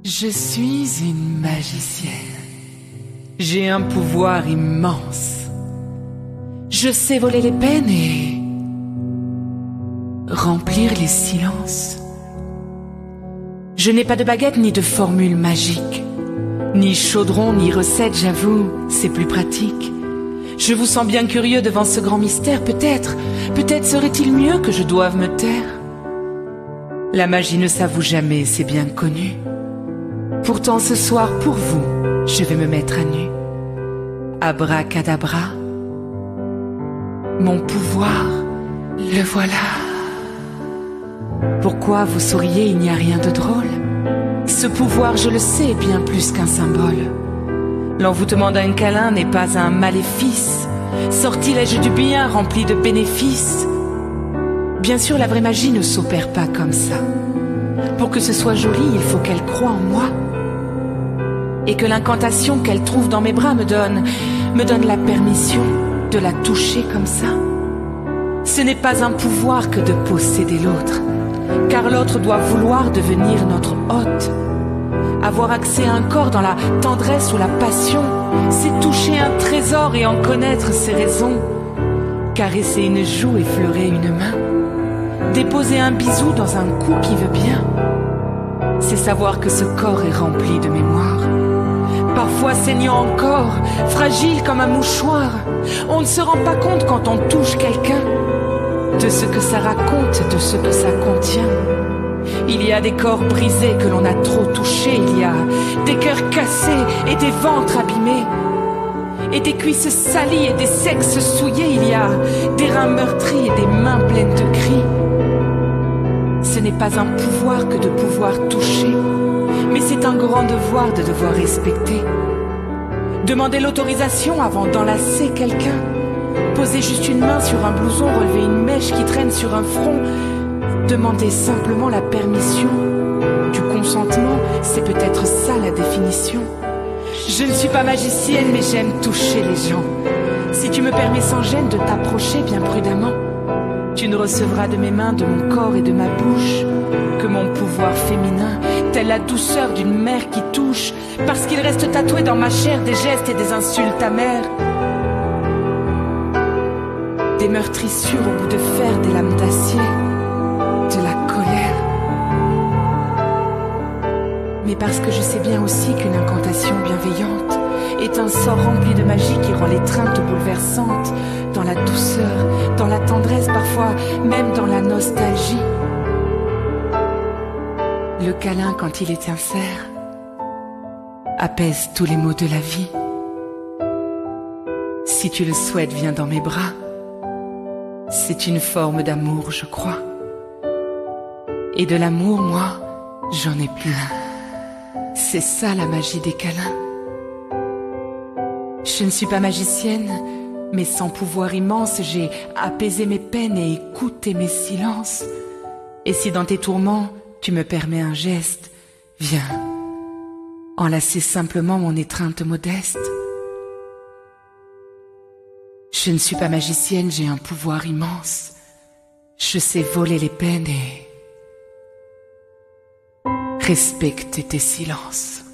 Je suis une magicienne. J'ai un pouvoir immense. Je sais voler les peines et remplir les silences. Je n'ai pas de baguette ni de formule magique, ni chaudron ni recette, j'avoue, c'est plus pratique. Je vous sens bien curieux devant ce grand mystère, peut-être serait-il mieux que je doive me taire. La magie ne s'avoue jamais, c'est bien connu. Pourtant ce soir pour vous, je vais me mettre à nu. Abracadabra, mon pouvoir, le voilà. Pourquoi vous souriez, il n'y a rien de drôle. Ce pouvoir, je le sais, est bien plus qu'un symbole. L'envoûtement d'un câlin n'est pas un maléfice, sortilège du bien rempli de bénéfices. Bien sûr, la vraie magie ne s'opère pas comme ça. Pour que ce soit joli, il faut qu'elle croie en moi. Et que l'incantation qu'elle trouve dans mes bras me donne la permission de la toucher comme ça. Ce n'est pas un pouvoir que de posséder l'autre, car l'autre doit vouloir devenir notre hôte. Avoir accès à un corps dans la tendresse ou la passion, c'est toucher un trésor et en connaître ses raisons. Caresser une joue, effleurer une main, déposer un bisou dans un cou qui veut bien, c'est savoir que ce corps est rempli de mémoire. Parfois saignant encore, fragile comme un mouchoir. On ne se rend pas compte quand on touche quelqu'un de ce que ça raconte, de ce que ça contient. Il y a des corps brisés que l'on a trop touchés, il y a des cœurs cassés et des ventres abîmés, et des cuisses salies et des sexes souillés, il y a des reins meurtris et des mains pleines de cris. Ce n'est pas un pouvoir que de pouvoir toucher, mais c'est un grand devoir de devoir respecter. Demander l'autorisation avant d'enlacer quelqu'un, poser juste une main sur un blouson, relever une mèche qui traîne sur un front, demander simplement la permission. Du consentement, c'est peut-être ça la définition. Je ne suis pas magicienne, mais j'aime toucher les gens. Si tu me permets sans gêne de t'approcher bien prudemment, tu ne recevras de mes mains, de mon corps et de ma bouche que mon pouvoir féminin, telle la douceur d'une mère qui touche, parce qu'il reste tatoué dans ma chair des gestes et des insultes amères, des meurtrissures au bout de fer, des lames d'acier, de la colère. Mais parce que je sais bien aussi qu'une incantation bienveillante est un sort rempli de magie qui rend l'étreinte bouleversante, dans la douceur, dans la tendresse, parfois même dans la nostalgie. Le câlin, quand il est sincère, apaise tous les maux de la vie. Si tu le souhaites, viens dans mes bras. C'est une forme d'amour, je crois. Et de l'amour, moi, j'en ai plein. C'est ça la magie des câlins. Je ne suis pas magicienne, mais sans pouvoir immense, j'ai apaisé mes peines et écouté mes silences. Et si dans tes tourments, tu me permets un geste, viens, enlacer simplement mon étreinte modeste. Je ne suis pas magicienne, j'ai un pouvoir immense. Je sais voler les peines et respecter tes silences.